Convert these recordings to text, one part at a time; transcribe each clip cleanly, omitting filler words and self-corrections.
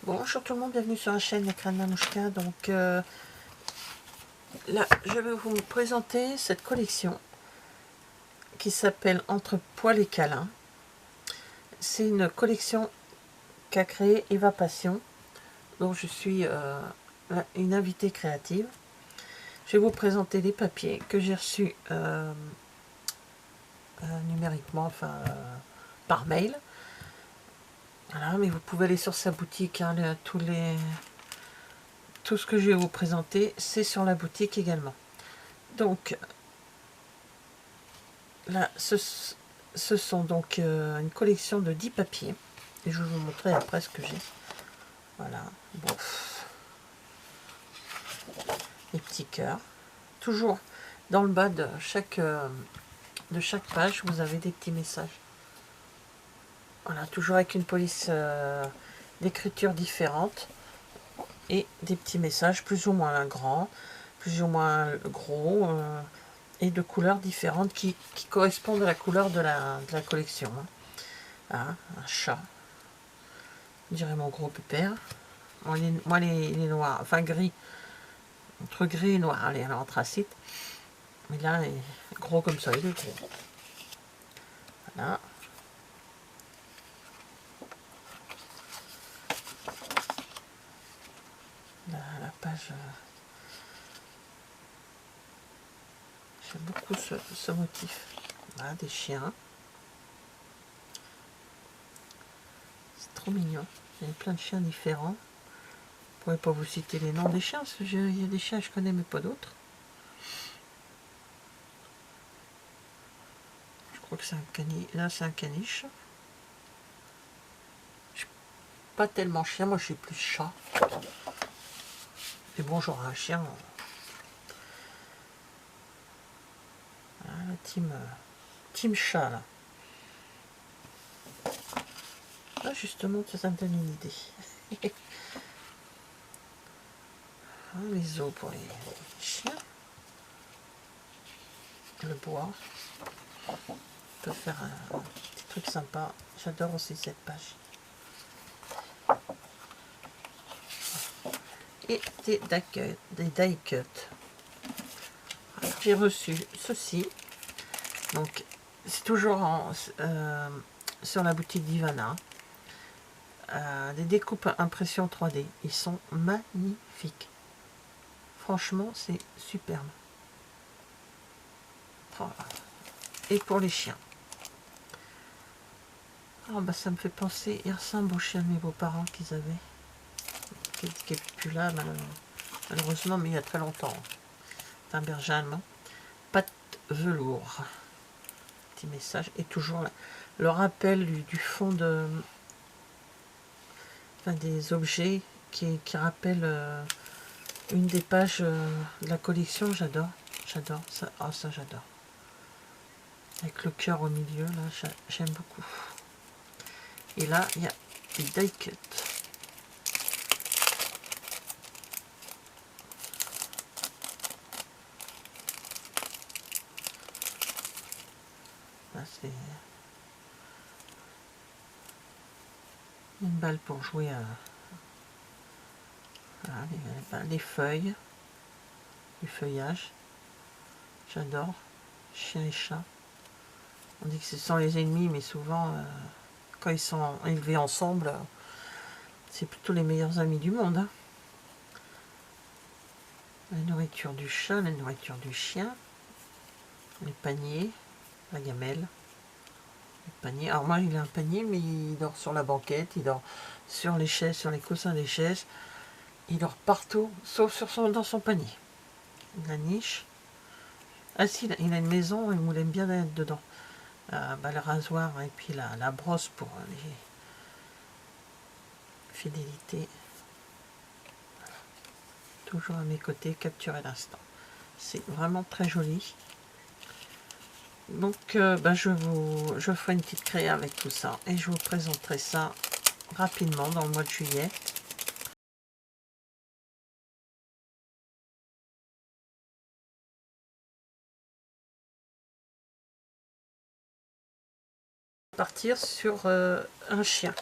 Bonjour tout le monde, bienvenue sur la chaîne L'écran de Manouchka. Donc là, je vais vous présenter cette collection qui s'appelle Entre poils et câlins. C'est une collection qu'a créée Eva Passion, dont je suis une invitée créative. Je vais vous présenter les papiers que j'ai reçus numériquement, par mail. Voilà, mais vous pouvez aller sur sa boutique, hein, tout ce que je vais vous présenter, c'est sur la boutique également. Donc là, ce sont donc une collection de 10 papiers. Et je vais vous montrer après ce que j'ai. Voilà. Bon. Les petits cœurs. Toujours dans le bas de chaque page, vous avez des petits messages. Voilà, toujours avec une police d'écriture différente. Et des petits messages plus ou moins grands, plus ou moins gros, et de couleurs différentes qui correspondent à la couleur de la collection. Ah, un chat. Je dirais mon gros pépère. Moi, les noirs, enfin gris, entre gris et noir, allez, alors anthracite. Mais là, il est gros comme ça, il est gros. Voilà. La page. J'aime beaucoup ce motif. Voilà, des chiens. C'est trop mignon. Il y a plein de chiens différents. Je pourrais pas vous citer les noms des chiens, parce qu'il y a des chiens que je connais, mais pas d'autres. Je crois que c'est un caniche. Là, c'est un caniche. Je suis pas tellement chien, moi je suis plus chat. Mais bon, j'aurai un chien. Voilà, la team chat, là. Ah, justement, ça me donne une idée. Ah, les os pour les chiens. Le bois. On peut faire un petit truc sympa. J'adore aussi cette page. Et des die cuts. J'ai reçu ceci. Donc, c'est toujours sur la boutique d'Ivana. Des découpes impression 3D. Ils sont magnifiques. Franchement, c'est superbe. Oh. Et pour les chiens. Oh, bah, ça me fait penser, il ressemble au chien de mes beaux-parents qu'ils avaient. Qui n'est plus là, malheureusement, mais il y a très longtemps. C'est un berger allemand. Pâte velours. Petit message. Et toujours le rappel du fond de... Enfin, des objets qui rappellent une des pages de la collection. J'adore. J'adore. Ça, oh, ça j'adore. Avec le cœur au milieu, là, j'aime beaucoup. Et là, il y a des die cuts. Là, c'est une balle pour jouer à les feuilles, du feuillage. J'adore. Chien et chat. On dit que ce sont les ennemis, mais souvent, quand ils sont élevés ensemble, c'est plutôt les meilleurs amis du monde. Hein. La nourriture du chat, la nourriture du chien, les paniers, la gamelle, le panier. Alors moi, il a un panier, mais il dort sur la banquette, il dort sur les chaises, sur les coussins des chaises. Il dort partout, sauf dans son panier. La niche. Ah si, il a une maison, il aime bien être dedans. Le rasoir et puis la brosse pour les fidélités. Toujours à mes côtés, capturer l'instant. C'est vraiment très joli. Donc je ferai une petite créa avec tout ça et je vous présenterai ça rapidement dans le mois de juillet. Partir sur un chien.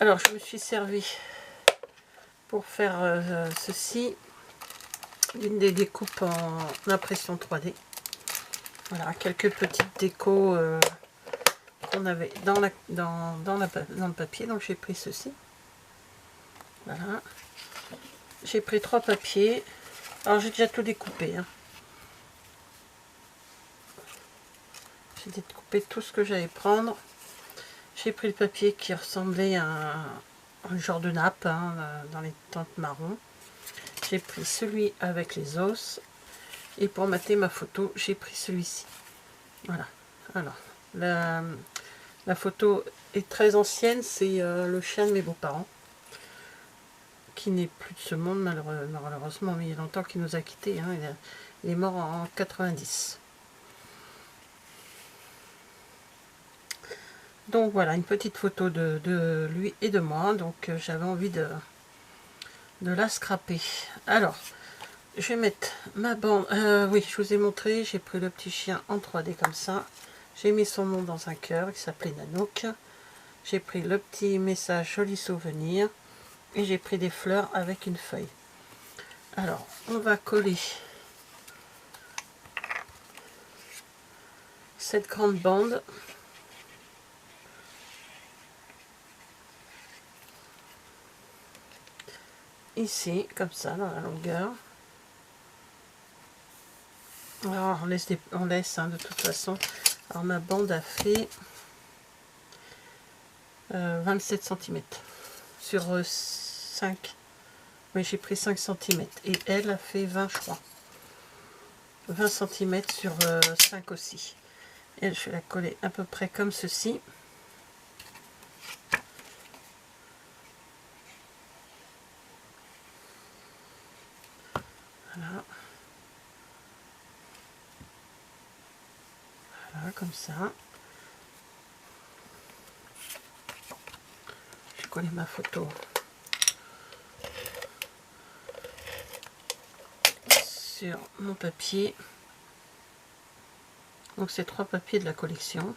Alors, je me suis servi pour faire ceci d'une des découpes en impression 3D. Voilà, quelques petites décos qu'on avait dans le papier. Donc, j'ai pris ceci. Voilà. J'ai pris 3 papiers. Alors, j'ai déjà tout découpé. Hein. J'ai découpé tout ce que j'allais prendre. J'ai pris le papier qui ressemblait à un genre de nappe hein, dans les teintes marron. J'ai pris celui avec les os. Et pour mater ma photo, j'ai pris celui-ci. Voilà. Alors, la photo est très ancienne. C'est le chien de mes beaux-parents. Qui n'est plus de ce monde malheureusement. Mais il y a longtemps qu'il nous a quittés. Hein. Il est mort en 90. Donc voilà, une petite photo de lui et de moi. Donc j'avais envie de la scraper. Alors, je vais mettre ma bande. Oui, je vous ai montré, j'ai pris le petit chien en 3D comme ça. J'ai mis son nom dans un cœur qui s'appelait Nanook. J'ai pris le petit message joli souvenir. Et j'ai pris des fleurs avec une feuille. Alors, on va coller cette grande bande. Ici, comme ça, dans la longueur. Alors, on laisse hein, de toute façon. Alors, ma bande a fait 27 cm sur 5. Oui, j'ai pris 5 cm. Et elle a fait 20, je crois. 20 cm sur 5 aussi. Elle, je vais la coller à peu près comme ceci. Voilà. Voilà, comme ça. Je vais coller ma photo sur mon papier. Donc, c'est 3 papiers de la collection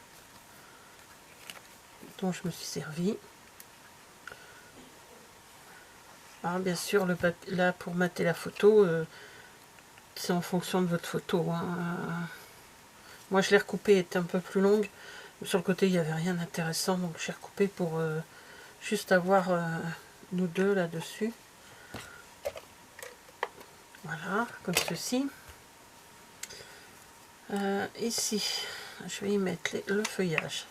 dont je me suis servi. Alors, bien sûr, le papier, là, pour mater la photo, c'est en fonction de votre photo. Hein. Moi, je l'ai recoupée, elle était un peu plus longue. Sur le côté, il n'y avait rien d'intéressant, donc j'ai recoupé pour juste avoir nous deux là-dessus. Voilà, comme ceci. Ici, je vais y mettre le feuillage.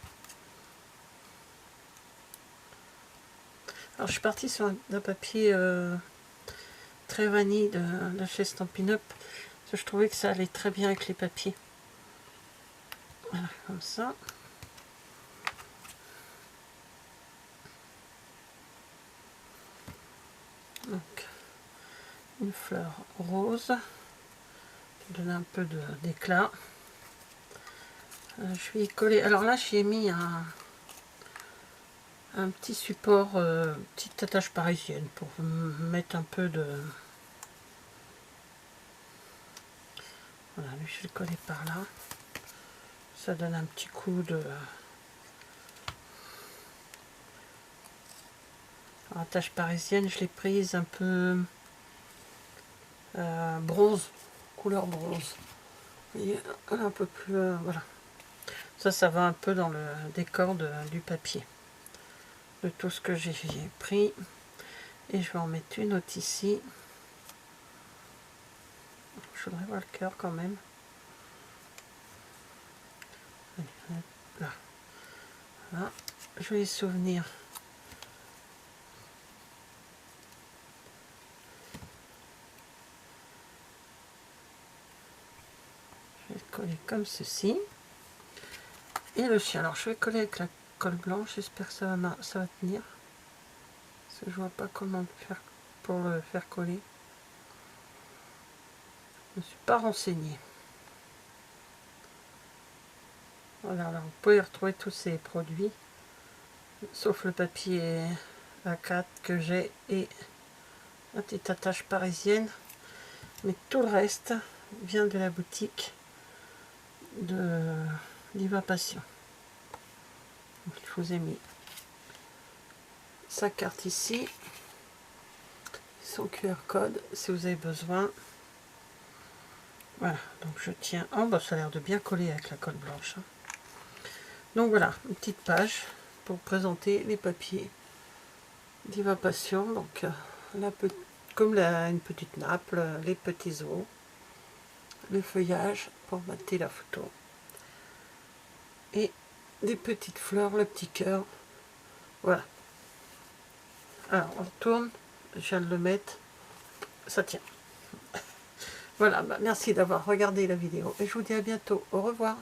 Alors, je suis partie sur un papier très vanille de chez Stampin' Up. Parce que je trouvais que ça allait très bien avec les papiers. Voilà, comme ça. Donc, une fleur rose. Pour donner un peu d'éclat. Je vais y coller. Alors là, j'y ai mis un petit support, petite attache parisienne pour mettre un peu de... Voilà, lui, je vais le coller par là. Ça donne un petit coup de... Alors, attache parisienne, je l'ai prise un peu bronze, couleur bronze. Et un peu plus... voilà. Ça va un peu dans le décor du papier. De tout ce que j'ai pris. Et je vais en mettre une autre ici. Je voudrais voir le cœur quand même. Là. Voilà. Je vais les souvenir. Je vais le coller comme ceci. Et le chien. Alors je vais coller avec la colle blanche. J'espère que ça va tenir. Parce que je vois pas comment faire pour le faire coller. Je ne suis pas renseignée. Voilà, alors vous pouvez retrouver tous ces produits. Sauf le papier A4 que j'ai et la petite attache parisienne. Mais tout le reste vient de la boutique de Diva Passion. Je vous ai mis sa carte ici, son QR code si vous avez besoin. Voilà, donc je tiens. Oh, bah, ça a l'air de bien coller avec la colle blanche. Hein. Donc voilà, une petite page pour présenter les papiers Diva Passion. Donc, comme une petite nappe, les petits os, le feuillage pour mater la photo. Et des petites fleurs, le petit cœur. Voilà. Alors, on tourne. Je viens de le mettre. Ça tient. Voilà, bah, merci d'avoir regardé la vidéo et je vous dis à bientôt. Au revoir.